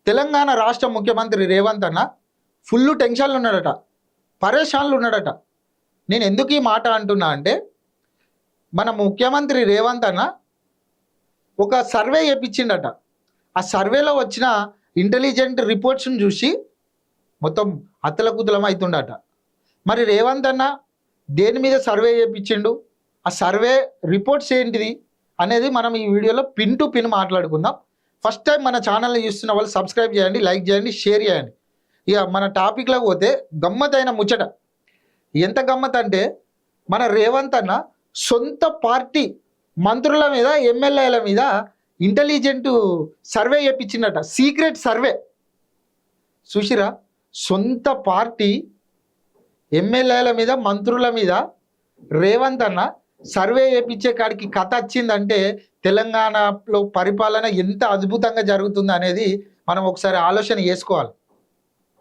తెలంగాణ రాష్ట్ర ముఖ్యమంత్రి రేవంత్ అన్న ఫుల్ టెన్షన్లు ఉన్నాడట, పరేషాన్లు ఉన్నాడట. నేను ఎందుకు ఈ మాట అంటున్నా అంటే, మన ముఖ్యమంత్రి రేవంత్ అన్న ఒక సర్వే చేయించిండట. ఆ సర్వేలో వచ్చిన ఇంటెలిజెంట్ రిపోర్ట్స్ని చూసి మొత్తం అత్తలకుతలం అవుతుండట. మరి రేవంత్ అన్న దేని మీద సర్వే చేయించిండు, ఆ సర్వే రిపోర్ట్స్ ఏంటిది అనేది మనం ఈ వీడియోలో పిన్ టు పిన్ మాట్లాడుకుందాం. ఫస్ట్ టైం మన ఛానల్ని చూస్తున్న వాళ్ళు సబ్స్క్రైబ్ చేయండి, లైక్ చేయండి, షేర్ చేయండి. ఇక మన టాపిక్లోకి పోతే, గమ్మతైన ముచ్చట. ఎంత గమ్మత్ అంటే, మన రేవంత్ అన్న సొంత పార్టీ మంత్రుల మీద, ఎమ్మెల్యేల మీద ఇంటెలిజెంట్ సర్వే చేయించిందట, సీక్రెట్ సర్వే. చూసిరా, సొంత పార్టీ ఎమ్మెల్యేల మీద, మంత్రుల మీద రేవంత్ అన్న సర్వే చేయించే కాడికి కథ వచ్చిందంటే తెలంగాణలో పరిపాలన ఎంత అద్భుతంగా జరుగుతుంది అనేది మనం ఒకసారి ఆలోచన చేసుకోవాలి.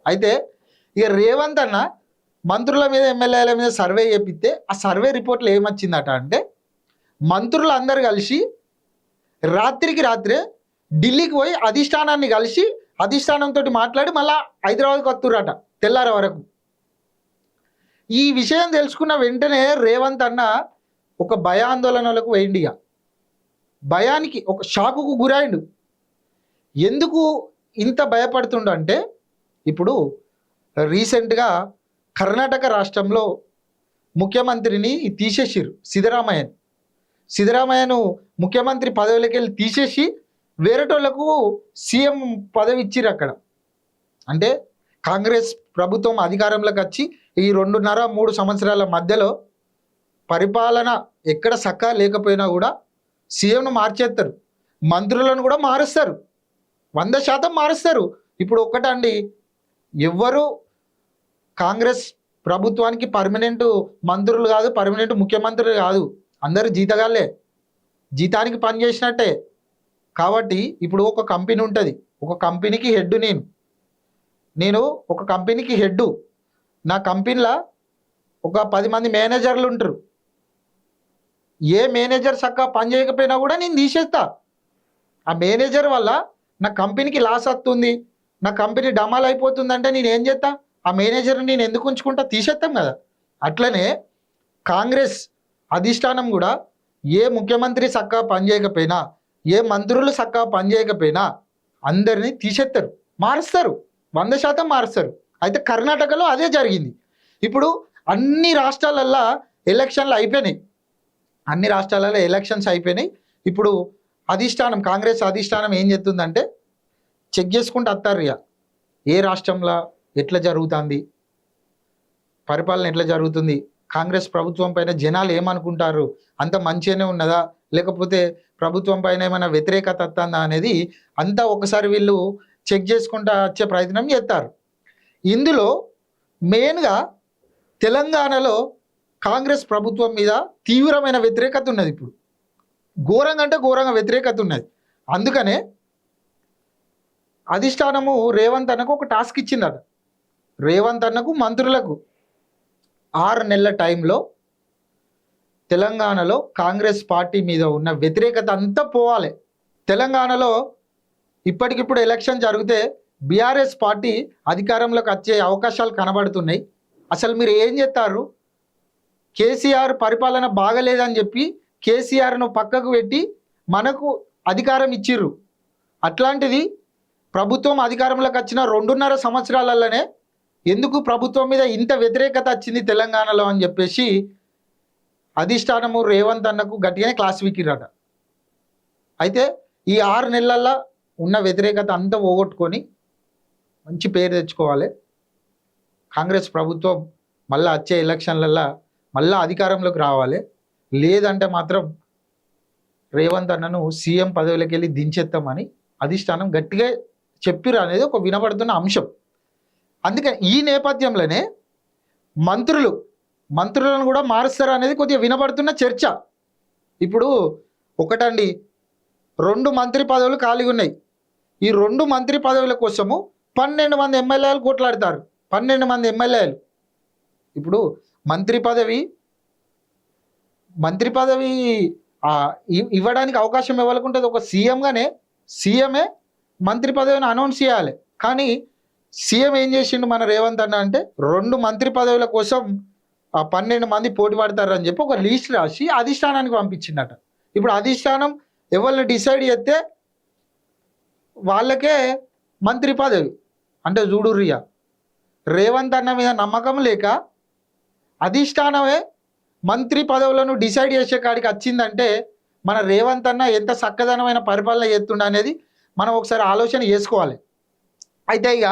అయితే ఇక రేవంత్ అన్న మంత్రుల మీద, ఎమ్మెల్యేల మీద సర్వే చేపిస్తే ఆ సర్వే రిపోర్ట్లో ఏమొచ్చిందట అంటే, మంత్రులు అందరు కలిసి రాత్రికి రాత్రే ఢిల్లీకి పోయి అధిష్టానాన్ని కలిసి అధిష్టానంతో మాట్లాడి మళ్ళా హైదరాబాద్కి వస్తుర్రట తెల్లార వరకు. ఈ విషయం తెలుసుకున్న వెంటనే రేవంత్ అన్న ఒక భయాందోళనలకు వేయండిగా, భయానికి, ఒక షాకుకు గురైండు. ఎందుకు ఇంత భయపడుతుండ అంటే, ఇప్పుడు రీసెంట్గా కర్ణాటక రాష్ట్రంలో ముఖ్యమంత్రిని తీసేసిర్రు, సిద్ధరామయ్యను ముఖ్యమంత్రి పదవిలోకి వెళ్ళి తీసేసి వేరేటోళ్లకు సీఎం పదవి ఇచ్చిర్రు అక్కడ. అంటే కాంగ్రెస్ ప్రభుత్వం అధికారంలోకి వచ్చి ఈ 2.5-3 సంవత్సరాల మధ్యలో పరిపాలన ఎక్కడ సక్కా లేకపోయినా కూడా సీఎంను మార్చేస్తారు, మంత్రులను కూడా మారుస్తారు, 100% మారుస్తారు. ఇప్పుడు ఒక్కటండి, ఎవ్వరు కాంగ్రెస్ ప్రభుత్వానికి పర్మనెంట్ మంత్రులు కాదు, పర్మనెంట్ ముఖ్యమంత్రులు కాదు, అందరూ జీతగాళ్ళే, జీతానికి పని చేసినట్టే. కాబట్టి ఇప్పుడు ఒక కంపెనీ ఉంటుంది, ఒక కంపెనీకి హెడ్, నేను ఒక కంపెనీకి హెడ్. నా కంపెనీలో ఒక 10 మంది మేనేజర్లు ఉంటారు. ఏ మేనేజర్ చక్కగా పని చేయకపోయినా కూడా నేను తీసేస్తా. ఆ మేనేజర్ వల్ల నా కంపెనీకి లాస్ వస్తుంది, నా కంపెనీ డమాల్ అయిపోతుందంటే నేను ఏం చేస్తా? ఆ మేనేజర్ని నేను ఎందుకు ఉంచుకుంటా? తీసేస్తాం కదా. అట్లనే కాంగ్రెస్ అధిష్టానం కూడా ఏ ముఖ్యమంత్రి చక్కగా పనిచేయకపోయినా, ఏ మంత్రులు చక్కగా పనిచేయకపోయినా అందరినీ తీసేస్తారు, మారుస్తారు, 100% మారుస్తారు. అయితే కర్ణాటకలో అదే జరిగింది. ఇప్పుడు అన్ని రాష్ట్రాలల్లో ఎలక్షన్లు అయిపోయినాయి, అన్ని రాష్ట్రాలలో ఎలక్షన్స్ అయిపోయినాయి. ఇప్పుడు అధిష్టానం, కాంగ్రెస్ అధిష్టానం ఏం చెప్తుందంటే, చెక్ చేసుకుంటూ వస్తారు ఇక ఏ రాష్ట్రంలో ఎట్లా జరుగుతుంది, పరిపాలన ఎట్లా జరుగుతుంది, కాంగ్రెస్ ప్రభుత్వం పైన జనాలు ఏమనుకుంటారు, అంత మంచిగానే ఉన్నదా లేకపోతే ప్రభుత్వం పైన ఏమైనా వ్యతిరేకత వస్తుందా అనేది అంతా ఒకసారి వీళ్ళు చెక్ చేసుకుంటూ వచ్చే ప్రయత్నం చేస్తారు. ఇందులో మెయిన్గా తెలంగాణలో కాంగ్రెస్ ప్రభుత్వం మీద తీవ్రమైన వ్యతిరేకత ఉన్నది. ఇప్పుడు ఘోరంగా అంటే ఘోరంగా వ్యతిరేకత ఉన్నది. అందుకనే అధిష్టానము రేవంత్ అన్నకు ఒక టాస్క్ ఇచ్చిందట. రేవంత్ అన్నకు, మంత్రులకు 6 నెలల టైంలో తెలంగాణలో కాంగ్రెస్ పార్టీ మీద ఉన్న వ్యతిరేకత అంతా పోవాలి. తెలంగాణలో ఇప్పటికిప్పుడు ఎలక్షన్ జరిగితే బీఆర్ఎస్ పార్టీ అధికారంలోకి వచ్చే అవకాశాలు కనబడుతున్నాయి. అసలు మీరు ఏం చేస్తారు? కేసీఆర్ పరిపాలన బాగలేదని చెప్పి కేసీఆర్ను పక్కకు పెట్టి మనకు అధికారం ఇచ్చిర్రు. అట్లాంటిది ప్రభుత్వం అధికారంలోకి వచ్చిన 2.5 సంవత్సరాలలోనే ఎందుకు ప్రభుత్వం మీద ఇంత వ్యతిరేకత వచ్చింది తెలంగాణలో అని చెప్పేసి అధిష్టానము రేవంత్ అన్నకు గట్టిగానే క్లాస్ వీకిరట. అయితే ఈ 6 నెలల్లో ఉన్న వ్యతిరేకత అంతా పోగొట్టుకొని మంచి పేరు తెచ్చుకోవాలి. కాంగ్రెస్ ప్రభుత్వం మళ్ళీ వచ్చే ఎలక్షన్లలో మళ్ళీ అధికారంలోకి రావాలి. లేదంటే మాత్రం రేవంత్ అన్నను సీఎం పదవిలోకి వెళ్ళి దించేస్తామని అధిష్టానం గట్టిగా చెప్పిరు అనేది ఒక వినపడుతున్న అంశం. అందుకని ఈ నేపథ్యంలోనే మంత్రులను కూడా మారుస్తారు అనేది కొద్దిగా వినపడుతున్న చర్చ. ఇప్పుడు ఒకటండి, 2 మంత్రి పదవులు ఖాళీగా ఉన్నాయి. ఈ 2 మంత్రి పదవుల కోసము 12 మంది ఎమ్మెల్యేలు కొట్లాడతారు. 12 మంది ఎమ్మెల్యేలు. ఇప్పుడు మంత్రి పదవి ఇవ్వడానికి అవకాశం ఇవ్వాలనుకుంటుంది ఒక సీఎంగానే, సీఎమే మంత్రి పదవిని అనౌన్స్ చేయాలి. కానీ సీఎం ఏం చేసిండు మన రేవంత్ అన్న అంటే 2 మంత్రి పదవుల కోసం 12 మంది పోటీ పడతారని చెప్పి ఒక లిస్ట్ రాసి అధిష్టానానికి పంపించిందట. ఇప్పుడు అధిష్టానం ఎవరిని డిసైడ్ చేస్తే వాళ్ళకే మంత్రి పదవి. అంటే చూడుర్రియా, రేవంత్ అన్న మీద నమ్మకం లేక అధిష్టానమే మంత్రి పదవులను డిసైడ్ చేసే కాడికి వచ్చిందంటే మన రేవంత్ అన్న ఎంత చక్కదనమైన పరిపాలన చేస్తుండ అనేది మనం ఒకసారి ఆలోచన చేసుకోవాలి. అయితే ఇక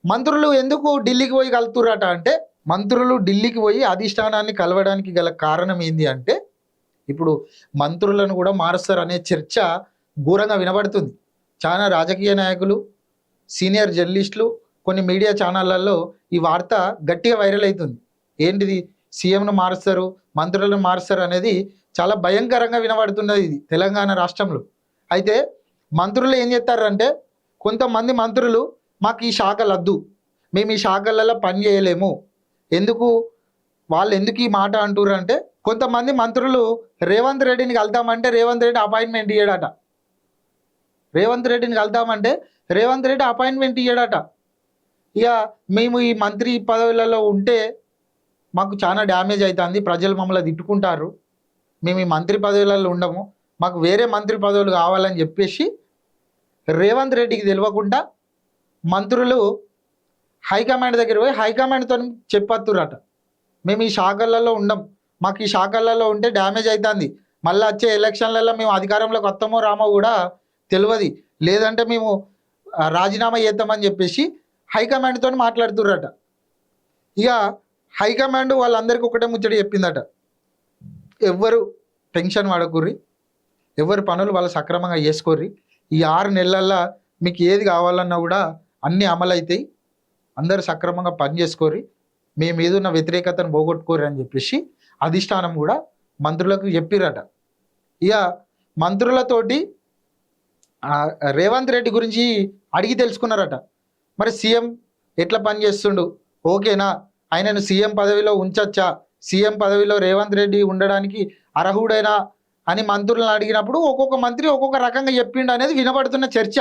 మంత్రులు ఎందుకు ఢిల్లీకి పోయి కలుతురట అంటే, మంత్రులు ఢిల్లీకి పోయి అధిష్టానాన్ని కలవడానికి గల కారణం ఏంది అంటే, ఇప్పుడు మంత్రులను కూడా మారుస్తారు అనే చర్చ ఘోరంగా వినబడుతుంది. చాలా రాజకీయ నాయకులు, సీనియర్ జర్నలిస్టులు, కొన్ని మీడియా ఛానళ్లలో ఈ వార్త గట్టిగా వైరల్ అవుతుంది. ఏంటిది, సీఎంను మారుస్తారు, మంత్రులను మారుస్తారు అనేది చాలా భయంకరంగా వినబడుతున్నది ఇది తెలంగాణ రాష్ట్రంలో. అయితే మంత్రులు ఏం చేస్తారంటే, కొంతమంది మంత్రులు మాకు ఈ శాఖలు వద్దు, మేము ఈ శాఖలలో పని చేయలేము, వాళ్ళు ఎందుకు ఈ మాట అంటుర్రు అంటే, కొంతమంది మంత్రులు రేవంత్ రెడ్డిని కలుద్దామంటే రేవంత్ రెడ్డి అపాయింట్మెంట్ ఇయ్యడట. రేవంత్ రెడ్డిని కలుద్దామంటే రేవంత్ రెడ్డి అపాయింట్మెంట్ ఇయ్యడట. ఇక మేము ఈ మంత్రి పదవులలో ఉంటే మాకు చాలా డ్యామేజ్ అవుతుంది, ప్రజలు మమ్మల్ని తిట్టుకుంటారు, మేము ఈ మంత్రి పదవులలో ఉండము, మాకు వేరే మంత్రి పదవులు కావాలని చెప్పేసి రేవంత్ రెడ్డికి తెలియకుండా మంత్రులు హైకమాండ్ దగ్గర పోయి హైకమాండ్తో చెప్పత్తురట, మేము ఈ శాఖలలో ఉండం, మాకు ఈ శాఖలలో ఉంటే డ్యామేజ్ అవుతుంది, మళ్ళీ వచ్చే ఎలక్షన్లలో మేము అధికారంలోకి వస్తామో రామో కూడా తెలియదు, లేదంటే మేము రాజీనామా చేద్దామని చెప్పేసి హైకమాండ్తో మాట్లాడుతుర్రట. ఇక హైకమాండ్ వాళ్ళందరికీ ఒకటే ముచ్చట చెప్పిందట, ఎవ్వరు టెన్షన్ పడకుర్రి, ఎవరి పనులు వాళ్ళు సక్రమంగా చేసుకోర్రి, ఈ 6 నెలల్లో మీకు ఏది కావాలన్నా కూడా అన్నీ అమలవుతాయి, అందరూ సక్రమంగా పని చేసుకోర్రి, మీ మీద ఉన్న వ్యతిరేకతను పోగొట్టుకోర్రి అని చెప్పేసి అధిష్టానం కూడా మంత్రులకు చెప్పిరట. ఇక మంత్రులతోటి రేవంత్ రెడ్డి గురించి అడిగి తెలుసుకున్నారట. మరి సీఎం ఎట్లా పని చేస్తుండు, ఓకేనా, ఆయనను సీఎం పదవిలో ఉంచచ్చా, సీఎం పదవిలో రేవంత్ రెడ్డి ఉండడానికి అర్హుడైనా అని మంత్రులను అడిగినప్పుడు ఒక్కొక్క మంత్రి ఒక్కొక్క రకంగా చెప్పిండు అనేది వినబడుతున్న చర్చ.